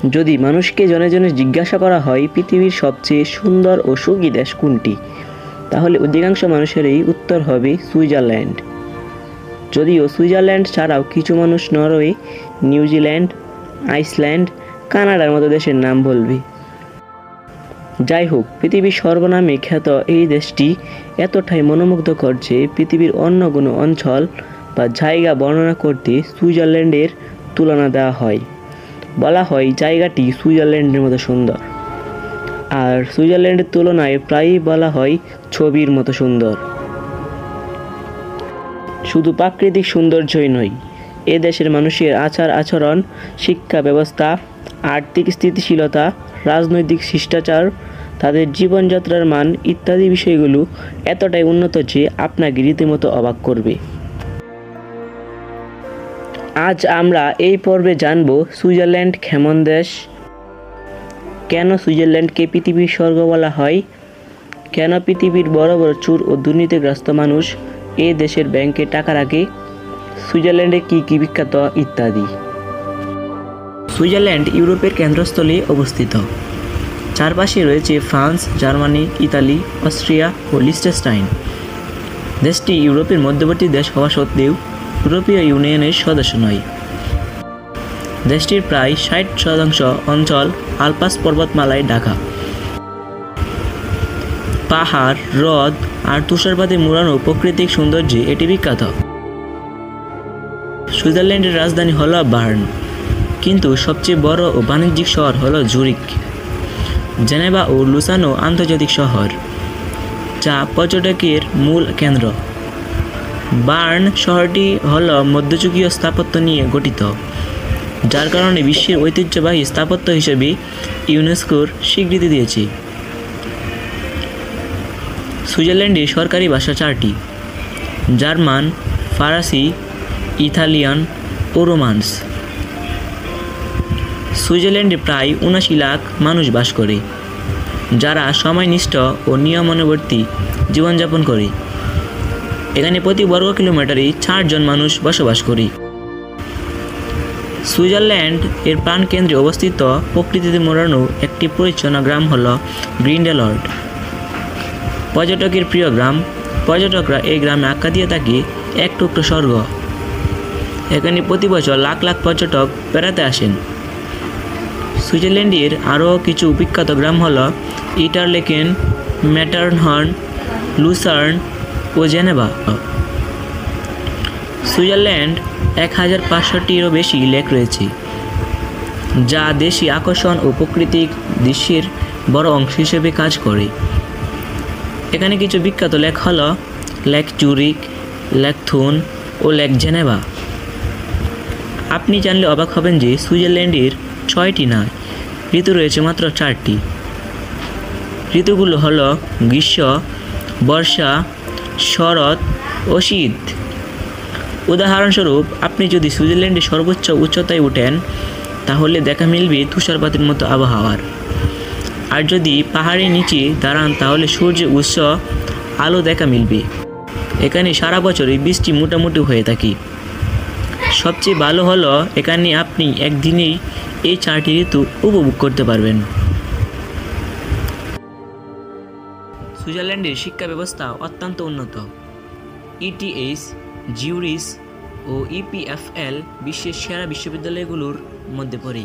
যদি মানুষকে জনে জনে জিজ্ঞাসা করা হয় পৃথিবীর সবচেয়ে সুন্দর ও সুখী দেশ কোনটি, তাহলে অধিকাংশ মানুষেরই উত্তর হবে সুইজারল্যান্ড। যদিও সুইজারল্যান্ড ছাড়াও কিছু মানুষ নরওয়ে, নিউজিল্যান্ড, আইসল্যান্ড, কানাডার মতো দেশের নাম বলবে। যাই হোক, পৃথিবীর সর্বনামে খ্যাত এই দেশটি এতটাই মনোমুগ্ধকর যে পৃথিবীর অন্য কোনো অঞ্চল বা জায়গা বর্ণনা করতে সুইজারল্যান্ডের তুলনা দেওয়া হয়। বলা হয় জায়গাটি সুইজারল্যান্ডের মতো সুন্দর। আর সুইজারল্যান্ডের তুলনায় প্রায়ই বলা হয় ছবির মতো সুন্দর। শুধু প্রাকৃতিক সৌন্দর্যই নয়, এ দেশের মানুষের আচার আচরণ, শিক্ষা ব্যবস্থা, আর্থিক স্থিতিশীলতা, রাজনৈতিক শিষ্টাচার, তাদের জীবনযাত্রার মান ইত্যাদি বিষয়গুলো এতটাই উন্নত যে আপনাকে রীতিমতো অবাক করবে। আজ আমরা এই পর্বে জানব সুইজারল্যান্ড কেমন দেশ, কেন সুইজারল্যান্ডকে পৃথিবীর স্বর্গ বলা হয়, কেন পৃথিবীর বড় বড় চোর ও দুর্নীতিগ্রস্ত মানুষ এই দেশের ব্যাংকে টাকা রাখে, সুইজারল্যান্ডে কী কী বিখ্যাত ইত্যাদি। সুইজারল্যান্ড ইউরোপের কেন্দ্রস্থলে অবস্থিত। চারপাশে রয়েছে ফ্রান্স, জার্মানি, ইতালি, অস্ট্রিয়া ও লিechtenstein। দেশটি ইউরোপের মধ্যবর্তী দেশ হওয়া সত্ত্বেও ইউরোপীয় ইউনিয়নের সদস্য নয়। দেশটির প্রায় 60% অঞ্চল আলপাস পর্বতমালায় ঢাকা। পাহাড়, হ্রদ আর তুষারপাতে মোড়ানো প্রাকৃতিক সৌন্দর্যে এটি বিখ্যাত। সুইজারল্যান্ডের রাজধানী হল বার্ন, কিন্তু সবচেয়ে বড় ও বাণিজ্যিক শহর হল জুরিক। জেনেভা ও লুসানো আন্তর্জাতিক শহর, যা পর্যটকের মূল কেন্দ্র। বার্ন শহরটি হল মধ্যযুগীয় স্থাপত্য নিয়ে গঠিত, যার কারণে বিশ্বের ঐতিহ্যবাহী স্থাপত্য হিসেবে ইউনেস্কোর স্বীকৃতি দিয়েছে। সুইজারল্যান্ডের সরকারি ভাষা 4টি: জার্মান, ফরাসি, ইতালিয়ান ও রোমান্স। সুইজারল্যান্ডে প্রায় 79 লাখ মানুষ বাস করে, যারা সময়নিষ্ঠ ও নিয়মানুবর্তী জীবনযাপন করে। এখানে প্রতি বর্গ কিলোমিটারে 4 জন মানুষ বসবাস করে। সুইজারল্যান্ড এর প্রাণকেন্দ্রে অবস্থিত প্রকৃতিতে মোড়ানো একটি পরিচ্ছন্ন গ্রাম হল গ্রিন্ডেলওয়াল্ড। পর্যটকের প্রিয় গ্রাম। পর্যটকরা এই গ্রামে আখ্যা দিয়ে থাকে এক টুকরো স্বর্গ। এখানে প্রতি বছর লাখ লাখ পর্যটক বেড়াতে আসেন। সুইজারল্যান্ডের আরও কিছু বিখ্যাত গ্রাম হল ইন্টারলেকেন, ম্যাটারহর্ন, লুসার্ন ও জেনেভা। সুইজারল্যান্ড 1500টিরও বেশি লেক রয়েছে, যা দেশি আকর্ষণ ও প্রাকৃতিক দৃশ্যের বড় অংশ হিসেবে কাজ করে। এখানে কিছু বিখ্যাত লেক হল লেক জুরিক, লেক থুন ও লেক জেনেভা। আপনি জানলে অবাক হবেন যে সুইজারল্যান্ডের 6টি না, ঋতু রয়েছে মাত্র 4টি। ঋতুগুলো হল গ্রীষ্ম, বর্ষা, শরৎ ও শীত। উদাহরণস্বরূপ, আপনি যদি সুইজারল্যান্ডের সর্বোচ্চ উচ্চতায় ওঠেন, তাহলে দেখা মিলবে তুষারপাতের মতো আবহাওয়ার। আর যদি পাহাড়ের নিচে দাঁড়ান, তাহলে সূর্যের উৎস আলো দেখা মিলবে। এখানে সারা বছরই বৃষ্টি মোটামুটি হয়ে থাকে। সবচেয়ে ভালো হলো এখানে আপনি একদিনেই এই 4টি ঋতু উপভোগ করতে পারবেন। সুইজারল্যান্ডের শিক্ষা ব্যবস্থা অত্যন্ত উন্নত। ইটিএইচ, জিউরিচ ও ইপিএফএল বিশ্বের সেরা বিশ্ববিদ্যালয়গুলোর মধ্যে পড়ে।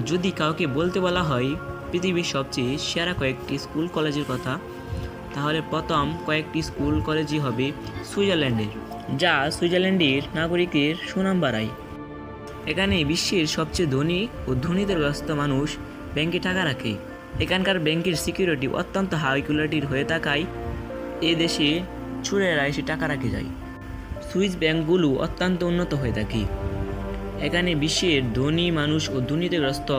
যদি কাউকে বলতে বলা হয় পৃথিবীর সবচেয়ে সেরা কয়েকটি স্কুল কলেজের কথা, তাহলে প্রথম কয়েকটি স্কুল কলেজই হবে সুইজারল্যান্ডের, যা সুইজারল্যান্ডের নাগরিকের সুনাম বাড়ায়। এখানে বিশ্বের সবচেয়ে ধনী ও দুর্নীতিগ্রস্ত মানুষ ব্যাংকে টাকা রাখে। এখানকার ব্যাংকের সিকিউরিটি অত্যন্ত হাই কোয়ালিটির হয়ে থাকায় এ দেশে চোরেরা এসে টাকা রাখে যায়। সুইস ব্যাংকগুলো অত্যন্ত উন্নত হয়ে থাকে। এখানে বিশ্বের ধনী মানুষ ও দুর্নীতিগ্রস্ত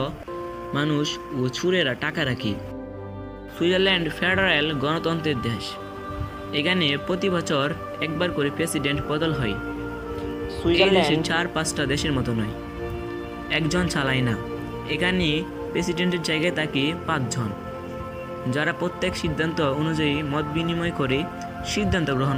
মানুষ ও চোরেরা টাকা রাখে। সুইজারল্যান্ড ফেডারেল গণতন্ত্রের দেশ। এখানে প্রতি বছর একবার করে প্রেসিডেন্ট বদল হয়। সুইজারল্যান্ড 4-5টা দেশের মতো নয়, একজন চালায় না। এখানে প্রেসিডেন্টের জায়গায় থাকে 5 জন, যারা প্রত্যেক সিদ্ধান্ত অনুযায়ী মত বিনিময় করে সিদ্ধান্ত গ্রহণ করে।